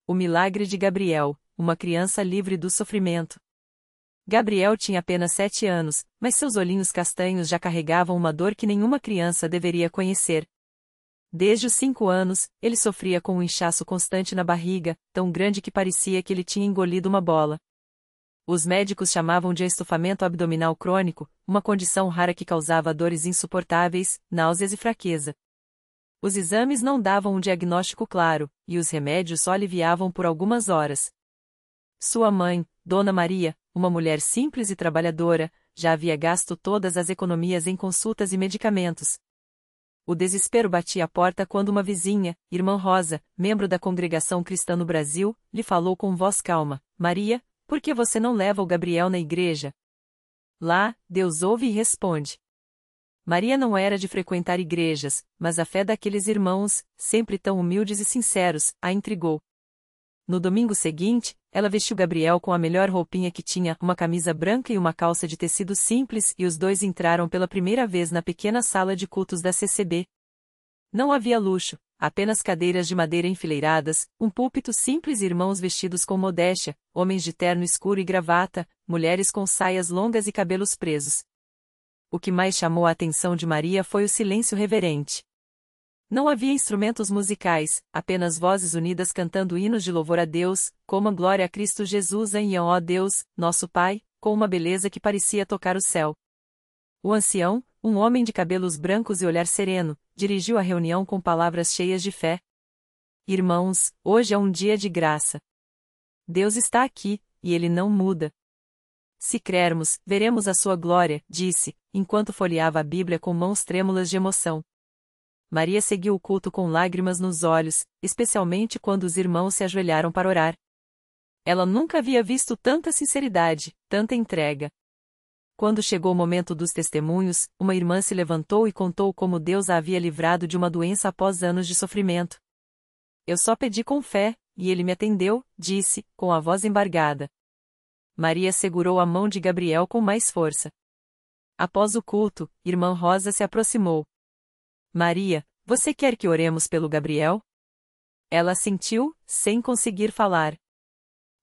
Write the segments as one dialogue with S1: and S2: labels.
S1: O milagre de Gabriel, uma criança livre do sofrimento. Gabriel tinha apenas 7 anos, mas seus olhinhos castanhos já carregavam uma dor que nenhuma criança deveria conhecer. Desde os 5 anos, ele sofria com um inchaço constante na barriga, tão grande que parecia que ele tinha engolido uma bola. Os médicos chamavam de estufamento abdominal crônico, uma condição rara que causava dores insuportáveis, náuseas e fraqueza. Os exames não davam um diagnóstico claro, e os remédios só aliviavam por algumas horas. Sua mãe, Dona Maria, uma mulher simples e trabalhadora, já havia gasto todas as economias em consultas e medicamentos. O desespero batia à porta quando uma vizinha, Irmã Rosa, membro da congregação cristã no Brasil, lhe falou com voz calma: Maria, por que você não leva o Gabriel na igreja? Lá, Deus ouve e responde. Maria não era de frequentar igrejas, mas a fé daqueles irmãos, sempre tão humildes e sinceros, a intrigou. No domingo seguinte, ela vestiu Gabriel com a melhor roupinha que tinha, uma camisa branca e uma calça de tecido simples, e os dois entraram pela primeira vez na pequena sala de cultos da CCB. Não havia luxo, apenas cadeiras de madeira enfileiradas, um púlpito simples e irmãos vestidos com modéstia, homens de terno escuro e gravata, mulheres com saias longas e cabelos presos. O que mais chamou a atenção de Maria foi o silêncio reverente. Não havia instrumentos musicais, apenas vozes unidas cantando hinos de louvor a Deus, como a glória a Cristo Jesus em ó Deus, nosso Pai, com uma beleza que parecia tocar o céu. O ancião, um homem de cabelos brancos e olhar sereno, dirigiu a reunião com palavras cheias de fé. Irmãos, hoje é um dia de graça. Deus está aqui, e Ele não muda. Se crermos, veremos a sua glória, disse, enquanto folheava a Bíblia com mãos trêmulas de emoção. Maria seguiu o culto com lágrimas nos olhos, especialmente quando os irmãos se ajoelharam para orar. Ela nunca havia visto tanta sinceridade, tanta entrega. Quando chegou o momento dos testemunhos, uma irmã se levantou e contou como Deus a havia livrado de uma doença após anos de sofrimento. Eu só pedi com fé, e Ele me atendeu, disse, com a voz embargada. Maria segurou a mão de Gabriel com mais força. Após o culto, Irmã Rosa se aproximou. Maria, você quer que oremos pelo Gabriel? Ela assentiu, sem conseguir falar.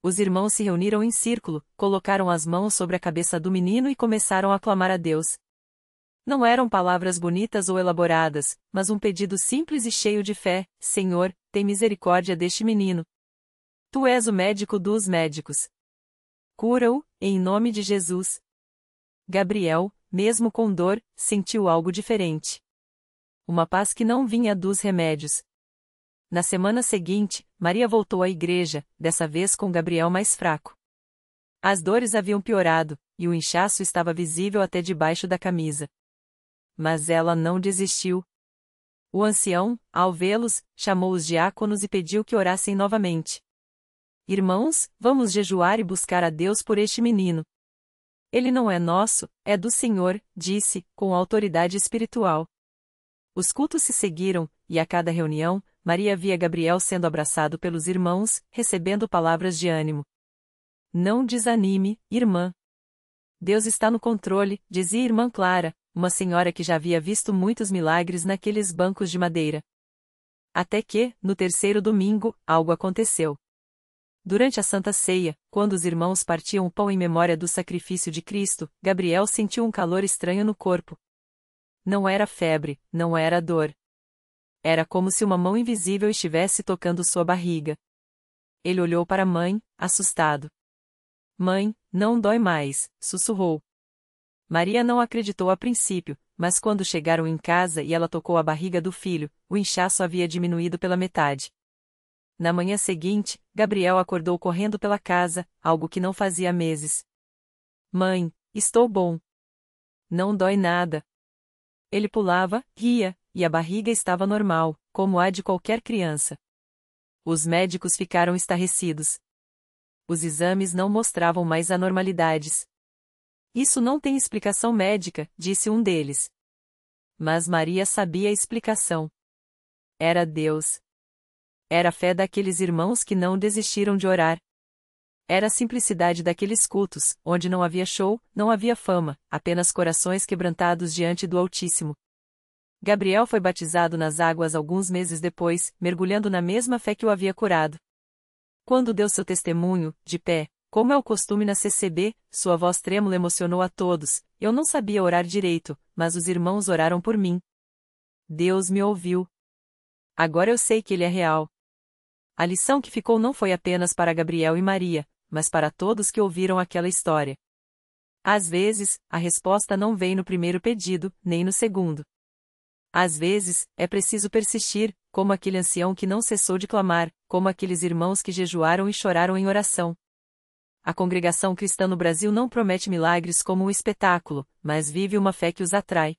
S1: Os irmãos se reuniram em círculo, colocaram as mãos sobre a cabeça do menino e começaram a clamar a Deus. Não eram palavras bonitas ou elaboradas, mas um pedido simples e cheio de fé: Senhor, tem misericórdia deste menino. Tu és o médico dos médicos. Cura-o, em nome de Jesus. Gabriel, mesmo com dor, sentiu algo diferente. Uma paz que não vinha dos remédios. Na semana seguinte, Maria voltou à igreja, dessa vez com Gabriel mais fraco. As dores haviam piorado, e o inchaço estava visível até debaixo da camisa. Mas ela não desistiu. O ancião, ao vê-los, chamou os diáconos e pediu que orassem novamente. Irmãos, vamos jejuar e buscar a Deus por este menino. Ele não é nosso, é do Senhor, disse, com autoridade espiritual. Os cultos se seguiram, e a cada reunião, Maria via Gabriel sendo abraçado pelos irmãos, recebendo palavras de ânimo. Não desanime, irmã. Deus está no controle, dizia Irmã Clara, uma senhora que já havia visto muitos milagres naqueles bancos de madeira. Até que, no terceiro domingo, algo aconteceu. Durante a Santa Ceia, quando os irmãos partiam o pão em memória do sacrifício de Cristo, Gabriel sentiu um calor estranho no corpo. Não era febre, não era dor. Era como se uma mão invisível estivesse tocando sua barriga. Ele olhou para a mãe, assustado. Mãe, não dói mais, sussurrou. Maria não acreditou a princípio, mas quando chegaram em casa e ela tocou a barriga do filho, o inchaço havia diminuído pela metade. Na manhã seguinte, Gabriel acordou correndo pela casa, algo que não fazia há meses. Mãe, estou bom. Não dói nada. Ele pulava, ria, e a barriga estava normal, como a de qualquer criança. Os médicos ficaram estarrecidos. Os exames não mostravam mais anormalidades. Isso não tem explicação médica, disse um deles. Mas Maria sabia a explicação. Era Deus. Era a fé daqueles irmãos que não desistiram de orar. Era a simplicidade daqueles cultos, onde não havia show, não havia fama, apenas corações quebrantados diante do Altíssimo. Gabriel foi batizado nas águas alguns meses depois, mergulhando na mesma fé que o havia curado. quando deu seu testemunho, de pé, como é o costume na CCB, sua voz trêmula emocionou a todos. Eu não sabia orar direito, mas os irmãos oraram por mim. Deus me ouviu. Agora eu sei que ele é real. A lição que ficou não foi apenas para Gabriel e Maria, mas para todos que ouviram aquela história. Às vezes, a resposta não vem no primeiro pedido, nem no segundo. Às vezes, é preciso persistir, como aquele ancião que não cessou de clamar, como aqueles irmãos que jejuaram e choraram em oração. A congregação cristã no Brasil não promete milagres como um espetáculo, mas vive uma fé que os atrai.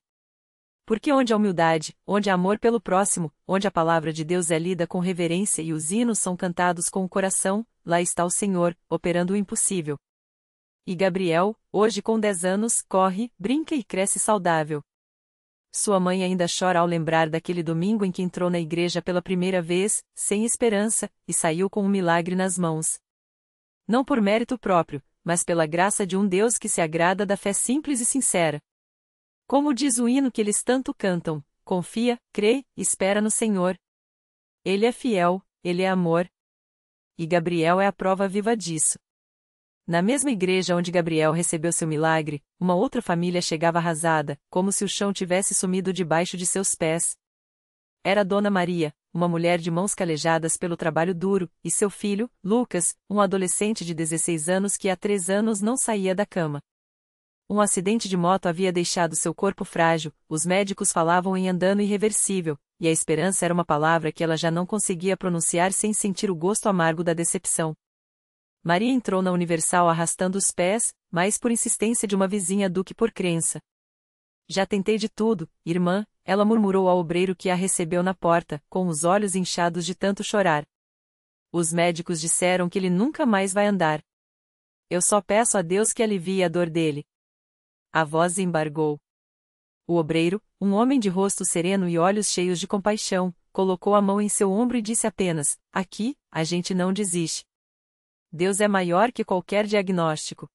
S1: Porque onde há humildade, onde há amor pelo próximo, onde a palavra de Deus é lida com reverência e os hinos são cantados com o coração, lá está o Senhor, operando o impossível. E Gabriel, hoje com 10 anos, corre, brinca e cresce saudável. Sua mãe ainda chora ao lembrar daquele domingo em que entrou na igreja pela primeira vez, sem esperança, e saiu com um milagre nas mãos. Não por mérito próprio, mas pela graça de um Deus que se agrada da fé simples e sincera. Como diz o hino que eles tanto cantam, confia, crê, espera no Senhor. Ele é fiel, ele é amor. E Gabriel é a prova viva disso. Na mesma igreja onde Gabriel recebeu seu milagre, uma outra família chegava arrasada, como se o chão tivesse sumido debaixo de seus pés. Era Dona Maria, uma mulher de mãos calejadas pelo trabalho duro, e seu filho, Lucas, um adolescente de 16 anos que há 3 anos não saía da cama. Um acidente de moto havia deixado seu corpo frágil, os médicos falavam em dano irreversível, e a esperança era uma palavra que ela já não conseguia pronunciar sem sentir o gosto amargo da decepção. Maria entrou na Universal arrastando os pés, mais por insistência de uma vizinha do que por crença. Já tentei de tudo, irmã, ela murmurou ao obreiro que a recebeu na porta, com os olhos inchados de tanto chorar. Os médicos disseram que ele nunca mais vai andar. Eu só peço a Deus que alivie a dor dele. A voz embargou. O obreiro, um homem de rosto sereno e olhos cheios de compaixão, colocou a mão em seu ombro e disse apenas: aqui, a gente não desiste. Deus é maior que qualquer diagnóstico.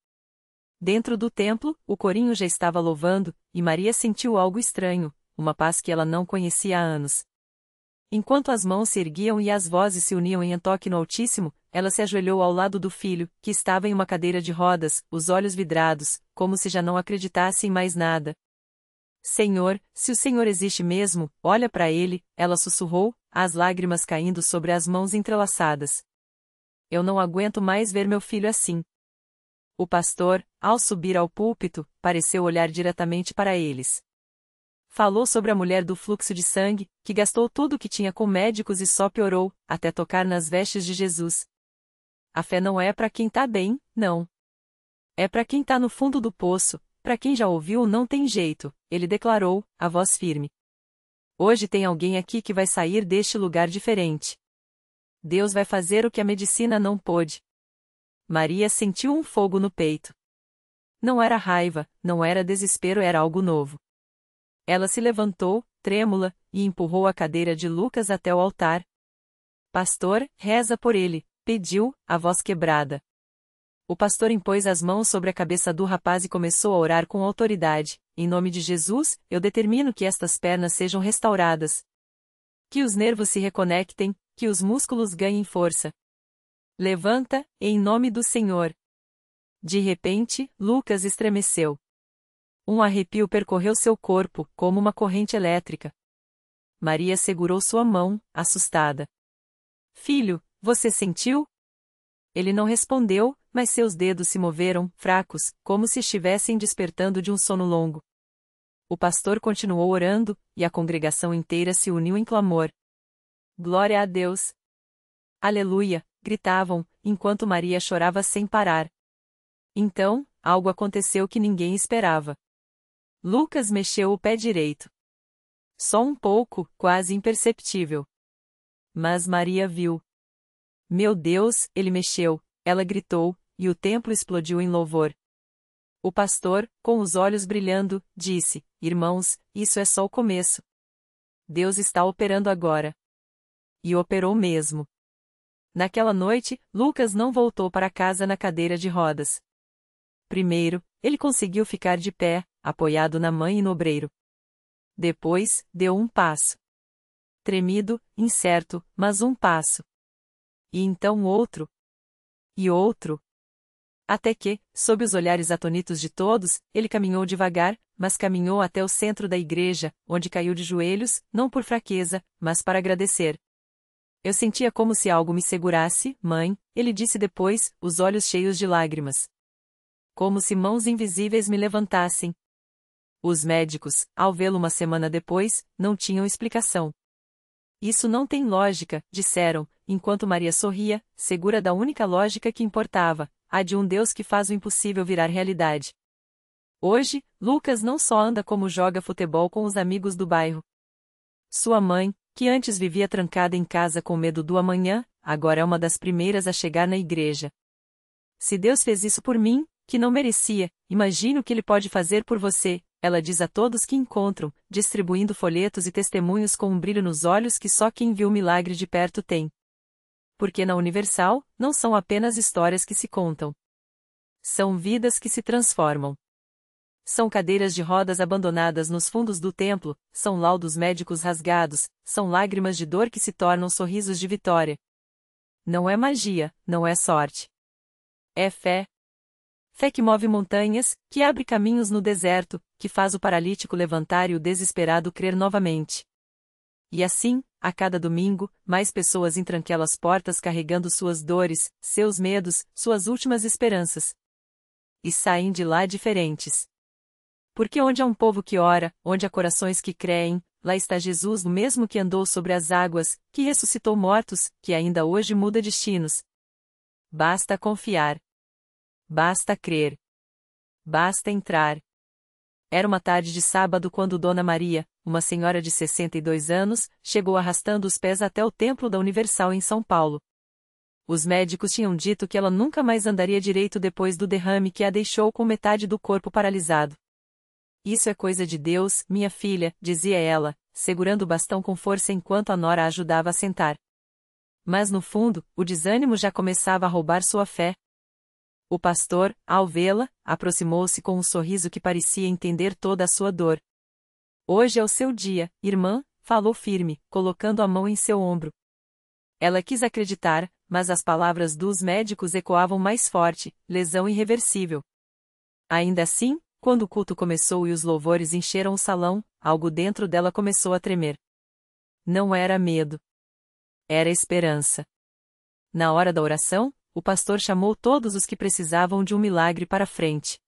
S1: Dentro do templo, o corinho já estava louvando, e Maria sentiu algo estranho, uma paz que ela não conhecia há anos. Enquanto as mãos se erguiam e as vozes se uniam em toque no Altíssimo, ela se ajoelhou ao lado do filho, que estava em uma cadeira de rodas, os olhos vidrados, como se já não acreditasse em mais nada. Senhor, se o Senhor existe mesmo, olha para ele, ela sussurrou, as lágrimas caindo sobre as mãos entrelaçadas. Eu não aguento mais ver meu filho assim. O pastor, ao subir ao púlpito, pareceu olhar diretamente para eles. Falou sobre a mulher do fluxo de sangue, que gastou tudo o que tinha com médicos e só piorou, até tocar nas vestes de Jesus. A fé não é para quem tá bem, não. É para quem tá no fundo do poço, para quem já ouviu não tem jeito, ele declarou, a voz firme. Hoje tem alguém aqui que vai sair deste lugar diferente. Deus vai fazer o que a medicina não pôde. Maria sentiu um fogo no peito. Não era raiva, não era desespero, era algo novo. Ela se levantou, trêmula, e empurrou a cadeira de Lucas até o altar. Pastor, reza por ele, pediu, a voz quebrada. O pastor impôs as mãos sobre a cabeça do rapaz e começou a orar com autoridade. Em nome de Jesus, eu determino que estas pernas sejam restauradas. Que os nervos se reconectem, que os músculos ganhem força. Levanta, em nome do Senhor. De repente, Lucas estremeceu. Um arrepio percorreu seu corpo, como uma corrente elétrica. Maria segurou sua mão, assustada. Filho, você sentiu? Ele não respondeu, mas seus dedos se moveram, fracos, como se estivessem despertando de um sono longo. O pastor continuou orando, e a congregação inteira se uniu em clamor. Glória a Deus! Aleluia! Gritavam, enquanto Maria chorava sem parar. Então, algo aconteceu que ninguém esperava. Lucas mexeu o pé direito. Só um pouco, quase imperceptível. Mas Maria viu. Meu Deus, ele mexeu, ela gritou, e o templo explodiu em louvor. O pastor, com os olhos brilhando, disse: Irmãos, isso é só o começo. Deus está operando agora. E operou mesmo. Naquela noite, Lucas não voltou para casa na cadeira de rodas. Primeiro, ele conseguiu ficar de pé, apoiado na mãe e no obreiro. Depois, deu um passo. Tremido, incerto, mas um passo. E então outro. e outro. Até que, sob os olhares atônitos de todos, ele caminhou devagar, mas caminhou até o centro da igreja, onde caiu de joelhos, não por fraqueza, mas para agradecer. Eu sentia como se algo me segurasse, mãe, ele disse depois, os olhos cheios de lágrimas. Como se mãos invisíveis me levantassem. Os médicos, ao vê-lo uma semana depois, não tinham explicação. Isso não tem lógica, disseram, enquanto Maria sorria, segura da única lógica que importava, a de um Deus que faz o impossível virar realidade. Hoje, Lucas não só anda como joga futebol com os amigos do bairro. Sua mãe, que antes vivia trancada em casa com medo do amanhã, agora é uma das primeiras a chegar na igreja. Se Deus fez isso por mim, que não merecia, imagine o que Ele pode fazer por você, ela diz a todos que encontram, distribuindo folhetos e testemunhos com um brilho nos olhos que só quem viu o milagre de perto tem. Porque na Universal, não são apenas histórias que se contam. São vidas que se transformam. São cadeiras de rodas abandonadas nos fundos do templo, são laudos médicos rasgados, são lágrimas de dor que se tornam sorrisos de vitória. Não é magia, não é sorte. É fé. Fé que move montanhas, que abre caminhos no deserto, que faz o paralítico levantar e o desesperado crer novamente. E assim, a cada domingo, mais pessoas entram aquelas portas carregando suas dores, seus medos, suas últimas esperanças. E saem de lá diferentes. Porque onde há um povo que ora, onde há corações que creem, lá está Jesus, o mesmo que andou sobre as águas, que ressuscitou mortos, que ainda hoje muda destinos. Basta confiar. Basta crer. Basta entrar. Era uma tarde de sábado quando Dona Maria, uma senhora de 62 anos, chegou arrastando os pés até o Templo da Universal em São Paulo. Os médicos tinham dito que ela nunca mais andaria direito depois do derrame que a deixou com metade do corpo paralisado. Isso é coisa de Deus, minha filha, dizia ela, segurando o bastão com força enquanto a nora a ajudava a sentar. Mas no fundo, o desânimo já começava a roubar sua fé. O pastor, ao vê-la, aproximou-se com um sorriso que parecia entender toda a sua dor. Hoje é o seu dia, irmã, falou firme, colocando a mão em seu ombro. Ela quis acreditar, mas as palavras dos médicos ecoavam mais forte, lesão irreversível. Ainda assim, quando o culto começou e os louvores encheram o salão, algo dentro dela começou a tremer. Não era medo. Era esperança. Na hora da oração, o pastor chamou todos os que precisavam de um milagre para frente.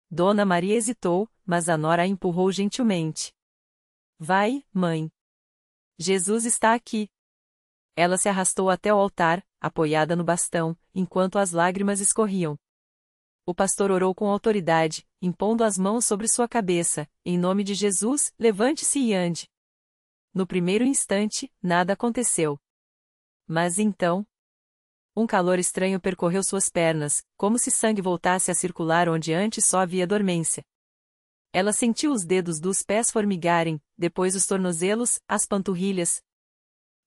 S1: Dona Maria hesitou, mas a nora a empurrou gentilmente. Vai, mãe. Jesus está aqui. Ela se arrastou até o altar, apoiada no bastão, enquanto as lágrimas escorriam. O pastor orou com autoridade, impondo as mãos sobre sua cabeça, em nome de Jesus, levante-se e ande. No primeiro instante, nada aconteceu. Mas então, um calor estranho percorreu suas pernas, como se sangue voltasse a circular onde antes só havia dormência. Ela sentiu os dedos dos pés formigarem, depois os tornozelos, as panturrilhas.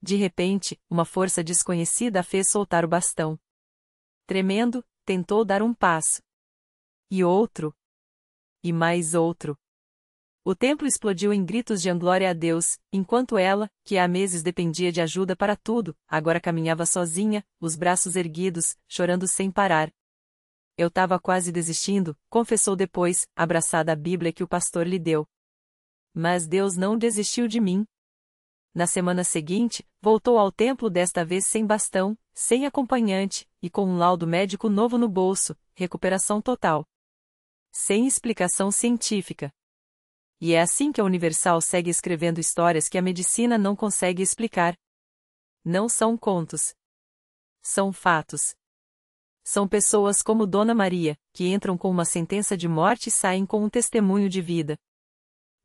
S1: De repente, uma força desconhecida a fez soltar o bastão. Tremendo, tentou dar um passo. E outro. E mais outro. O templo explodiu em gritos de glória a Deus, enquanto ela, que há meses dependia de ajuda para tudo, agora caminhava sozinha, os braços erguidos, chorando sem parar. Eu estava quase desistindo, confessou depois, abraçada à Bíblia que o pastor lhe deu. Mas Deus não desistiu de mim. Na semana seguinte, voltou ao templo desta vez sem bastão, sem acompanhante, e com um laudo médico novo no bolso, recuperação total. Sem explicação científica. E é assim que a Universal segue escrevendo histórias que a medicina não consegue explicar. Não são contos. São fatos. São pessoas como Dona Maria, que entram com uma sentença de morte e saem com um testemunho de vida.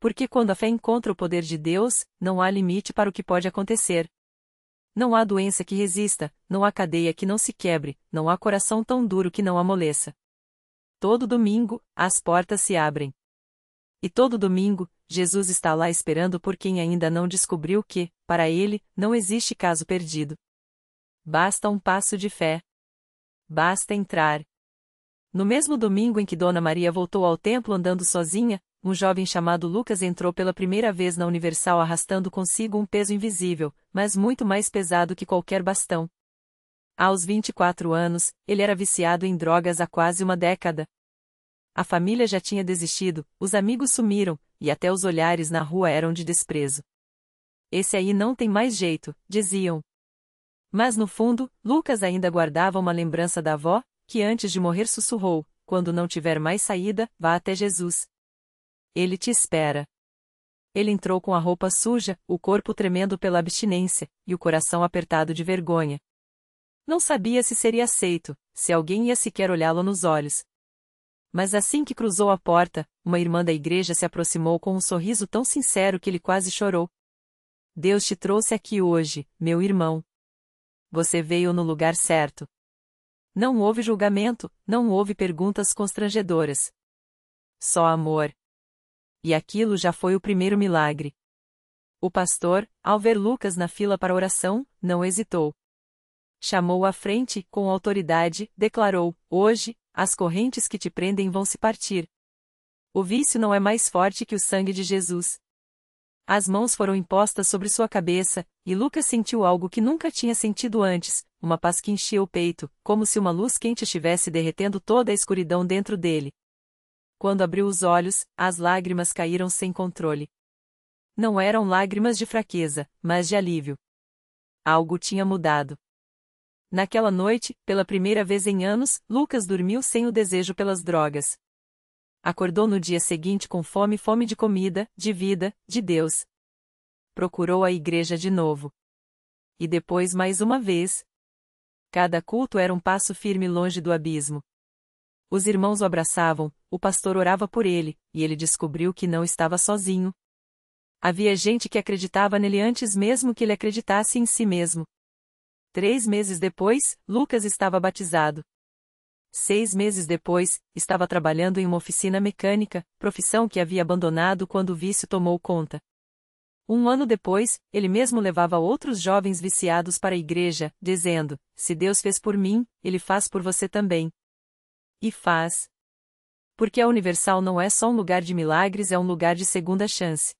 S1: Porque quando a fé encontra o poder de Deus, não há limite para o que pode acontecer. Não há doença que resista, não há cadeia que não se quebre, não há coração tão duro que não amoleça. Todo domingo, as portas se abrem. E todo domingo, Jesus está lá esperando por quem ainda não descobriu que, para ele, não existe caso perdido. Basta um passo de fé. Basta entrar. No mesmo domingo em que Dona Maria voltou ao templo andando sozinha, um jovem chamado Lucas entrou pela primeira vez na Universal arrastando consigo um peso invisível, mas muito mais pesado que qualquer bastão. Aos 24 anos, ele era viciado em drogas há quase uma década. A família já tinha desistido, os amigos sumiram, e até os olhares na rua eram de desprezo. Esse aí não tem mais jeito, diziam. Mas no fundo, Lucas ainda guardava uma lembrança da avó, que antes de morrer sussurrou: quando não tiver mais saída, vá até Jesus. Ele te espera. Ele entrou com a roupa suja, o corpo tremendo pela abstinência, e o coração apertado de vergonha. Não sabia se seria aceito, se alguém ia sequer olhá-lo nos olhos. Mas assim que cruzou a porta, uma irmã da igreja se aproximou com um sorriso tão sincero que ele quase chorou. Deus te trouxe aqui hoje, meu irmão. Você veio no lugar certo. Não houve julgamento, não houve perguntas constrangedoras. Só amor. E aquilo já foi o primeiro milagre. O pastor, ao ver Lucas na fila para oração, não hesitou. Chamou-o à frente, com autoridade, declarou: hoje, as correntes que te prendem vão se partir. O vício não é mais forte que o sangue de Jesus. As mãos foram impostas sobre sua cabeça, e Lucas sentiu algo que nunca tinha sentido antes, uma paz que enchia o peito, como se uma luz quente estivesse derretendo toda a escuridão dentro dele. Quando abriu os olhos, as lágrimas caíram sem controle. Não eram lágrimas de fraqueza, mas de alívio. Algo tinha mudado. Naquela noite, pela primeira vez em anos, Lucas dormiu sem o desejo pelas drogas. Acordou no dia seguinte com fome de comida, de vida, de Deus. Procurou a igreja de novo. E depois mais uma vez. Cada culto era um passo firme longe do abismo. Os irmãos o abraçavam, o pastor orava por ele, e ele descobriu que não estava sozinho. Havia gente que acreditava nele antes mesmo que ele acreditasse em si mesmo. 3 meses depois, Lucas estava batizado. 6 meses depois, estava trabalhando em uma oficina mecânica, profissão que havia abandonado quando o vício tomou conta. 1 ano depois, ele mesmo levava outros jovens viciados para a igreja, dizendo: se Deus fez por mim, Ele faz por você também. E faz. Porque a Universal não é só um lugar de milagres, é um lugar de segunda chance.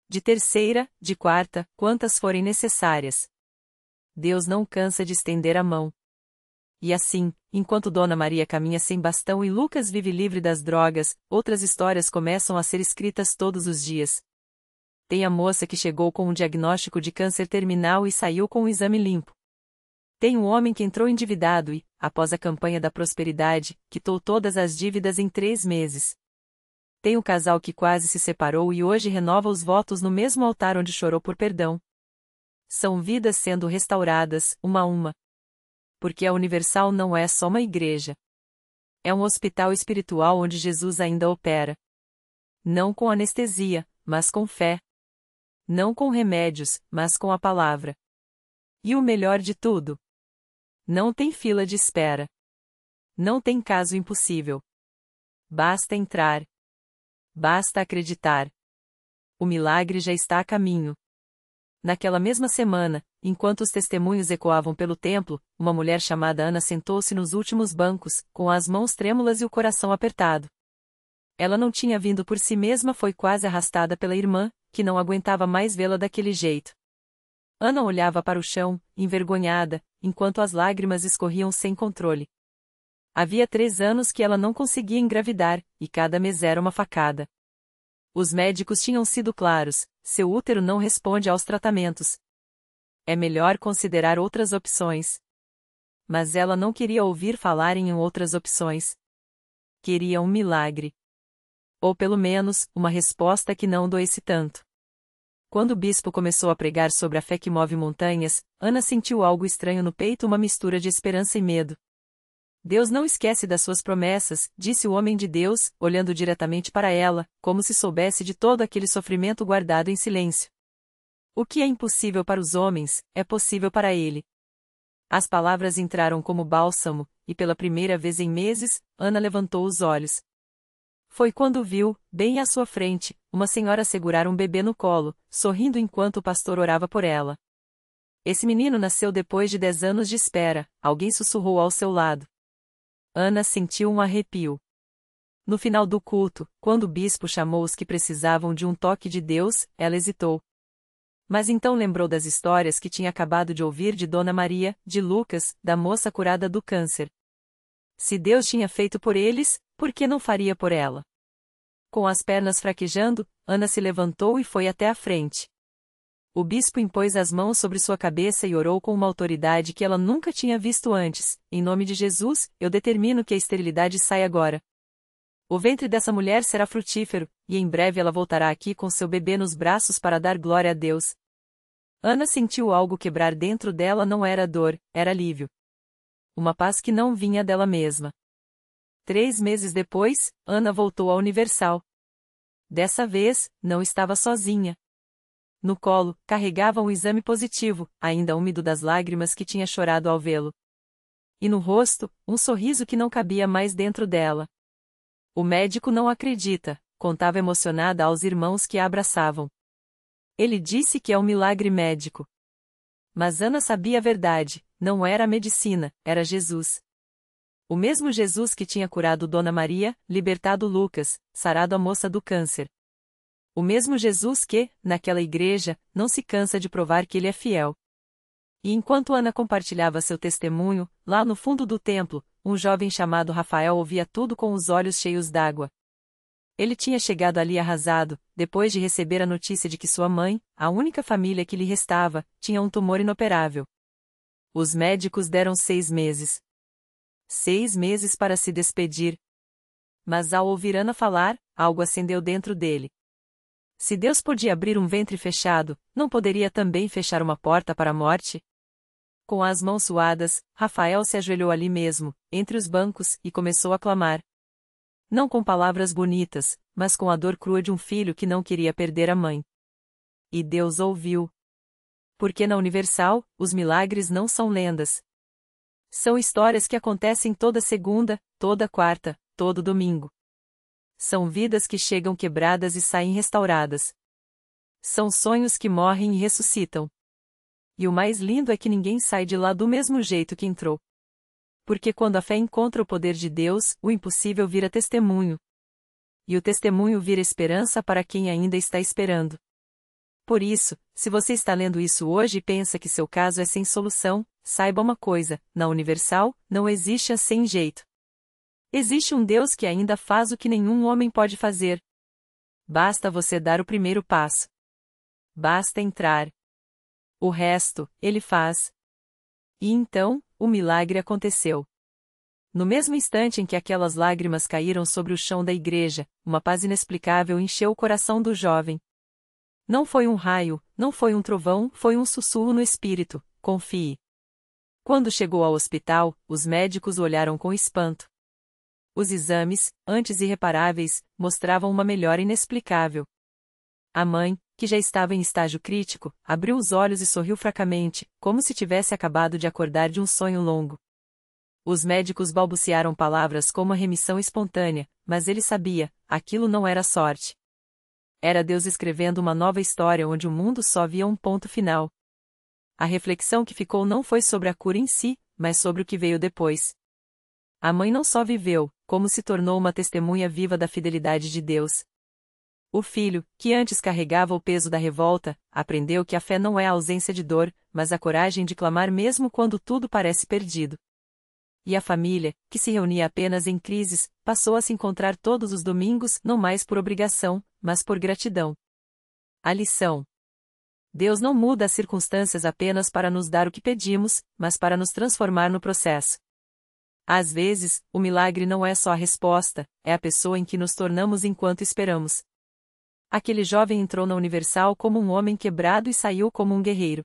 S1: De terceira, de quarta, quantas forem necessárias. Deus não cansa de estender a mão. E assim, enquanto Dona Maria caminha sem bastão e Lucas vive livre das drogas, outras histórias começam a ser escritas todos os dias. Tem a moça que chegou com um diagnóstico de câncer terminal e saiu com um exame limpo. Tem um homem que entrou endividado e, após a campanha da prosperidade, quitou todas as dívidas em 3 meses. Tem um casal que quase se separou e hoje renova os votos no mesmo altar onde chorou por perdão. São vidas sendo restauradas, uma a uma. Porque a Universal não é só uma igreja. É um hospital espiritual onde Jesus ainda opera. Não com anestesia, mas com fé. Não com remédios, mas com a palavra. E o melhor de tudo: não tem fila de espera. Não tem caso impossível. Basta entrar. Basta acreditar. O milagre já está a caminho. Naquela mesma semana, enquanto os testemunhos ecoavam pelo templo, uma mulher chamada Ana sentou-se nos últimos bancos, com as mãos trêmulas e o coração apertado. Ela não tinha vindo por si mesma, foi quase arrastada pela irmã, que não aguentava mais vê-la daquele jeito. Ana olhava para o chão, envergonhada, enquanto as lágrimas escorriam sem controle. Havia 3 anos que ela não conseguia engravidar, e cada mês era uma facada. Os médicos tinham sido claros: seu útero não responde aos tratamentos. É melhor considerar outras opções. Mas ela não queria ouvir falar em outras opções. Queria um milagre. Ou pelo menos, uma resposta que não doesse tanto. Quando o bispo começou a pregar sobre a fé que move montanhas, Ana sentiu algo estranho no peito, uma mistura de esperança e medo. Deus não esquece das suas promessas, disse o homem de Deus, olhando diretamente para ela, como se soubesse de todo aquele sofrimento guardado em silêncio. O que é impossível para os homens, é possível para ele. As palavras entraram como bálsamo, e pela primeira vez em meses, Ana levantou os olhos. Foi quando viu, bem à sua frente, uma senhora segurar um bebê no colo, sorrindo enquanto o pastor orava por ela. Esse menino nasceu depois de 10 anos de espera, alguém sussurrou ao seu lado. Ana sentiu um arrepio. No final do culto, quando o bispo chamou os que precisavam de um toque de Deus, ela hesitou. Mas então lembrou das histórias que tinha acabado de ouvir de Dona Maria, de Lucas, da moça curada do câncer. Se Deus tinha feito por eles, por que não faria por ela? Com as pernas fraquejando, Ana se levantou e foi até a frente. O bispo impôs as mãos sobre sua cabeça e orou com uma autoridade que ela nunca tinha visto antes. Em nome de Jesus, eu determino que a esterilidade saia agora. O ventre dessa mulher será frutífero, e em breve ela voltará aqui com seu bebê nos braços para dar glória a Deus. Ana sentiu algo quebrar dentro dela, não era dor, era alívio. Uma paz que não vinha dela mesma. 3 meses depois, Ana voltou à Universal. Dessa vez, não estava sozinha. No colo, carregava um exame positivo, ainda úmido das lágrimas que tinha chorado ao vê-lo. E no rosto, um sorriso que não cabia mais dentro dela. O médico não acredita, contava emocionada aos irmãos que a abraçavam. Ele disse que é um milagre médico. Mas Ana sabia a verdade, não era a medicina, era Jesus. O mesmo Jesus que tinha curado Dona Maria, libertado Lucas, sarado a moça do câncer. O mesmo Jesus que, naquela igreja, não se cansa de provar que ele é fiel. E enquanto Ana compartilhava seu testemunho, lá no fundo do templo, um jovem chamado Rafael ouvia tudo com os olhos cheios d'água. Ele tinha chegado ali arrasado, depois de receber a notícia de que sua mãe, a única família que lhe restava, tinha um tumor inoperável. Os médicos deram 6 meses. 6 meses para se despedir. Mas ao ouvir Ana falar, algo acendeu dentro dele. Se Deus podia abrir um ventre fechado, não poderia também fechar uma porta para a morte? Com as mãos suadas, Rafael se ajoelhou ali mesmo, entre os bancos, e começou a clamar. Não com palavras bonitas, mas com a dor crua de um filho que não queria perder a mãe. E Deus ouviu. Porque na Universal, os milagres não são lendas. São histórias que acontecem toda segunda, toda quarta, todo domingo. São vidas que chegam quebradas e saem restauradas. São sonhos que morrem e ressuscitam. E o mais lindo é que ninguém sai de lá do mesmo jeito que entrou. Porque quando a fé encontra o poder de Deus, o impossível vira testemunho. E o testemunho vira esperança para quem ainda está esperando. Por isso, se você está lendo isso hoje e pensa que seu caso é sem solução, saiba uma coisa, na Universal, não existe a sem jeito. Existe um Deus que ainda faz o que nenhum homem pode fazer. Basta você dar o primeiro passo. Basta entrar. O resto, ele faz. E então, o milagre aconteceu. No mesmo instante em que aquelas lágrimas caíram sobre o chão da igreja, uma paz inexplicável encheu o coração do jovem. Não foi um raio, não foi um trovão, foi um sussurro no espírito, confie. Quando chegou ao hospital, os médicos o olharam com espanto. Os exames, antes irreparáveis, mostravam uma melhora inexplicável. A mãe, que já estava em estágio crítico, abriu os olhos e sorriu fracamente, como se tivesse acabado de acordar de um sonho longo. Os médicos balbuciaram palavras como a remissão espontânea, mas ele sabia, aquilo não era sorte. Era Deus escrevendo uma nova história onde o mundo só via um ponto final. A reflexão que ficou não foi sobre a cura em si, mas sobre o que veio depois. A mãe não só viveu, como se tornou uma testemunha viva da fidelidade de Deus. O filho, que antes carregava o peso da revolta, aprendeu que a fé não é a ausência de dor, mas a coragem de clamar mesmo quando tudo parece perdido. E a família, que se reunia apenas em crises, passou a se encontrar todos os domingos, não mais por obrigação, mas por gratidão. A lição: Deus não muda as circunstâncias apenas para nos dar o que pedimos, mas para nos transformar no processo. Às vezes, o milagre não é só a resposta, é a pessoa em que nos tornamos enquanto esperamos. Aquele jovem entrou na Universal como um homem quebrado e saiu como um guerreiro.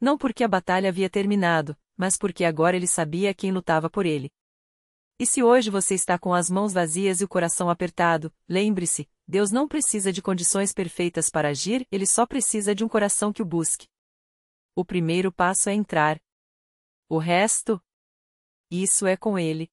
S1: Não porque a batalha havia terminado, mas porque agora ele sabia quem lutava por ele. E se hoje você está com as mãos vazias e o coração apertado, lembre-se, Deus não precisa de condições perfeitas para agir, ele só precisa de um coração que o busque. O primeiro passo é entrar. O resto? Isso é com ele.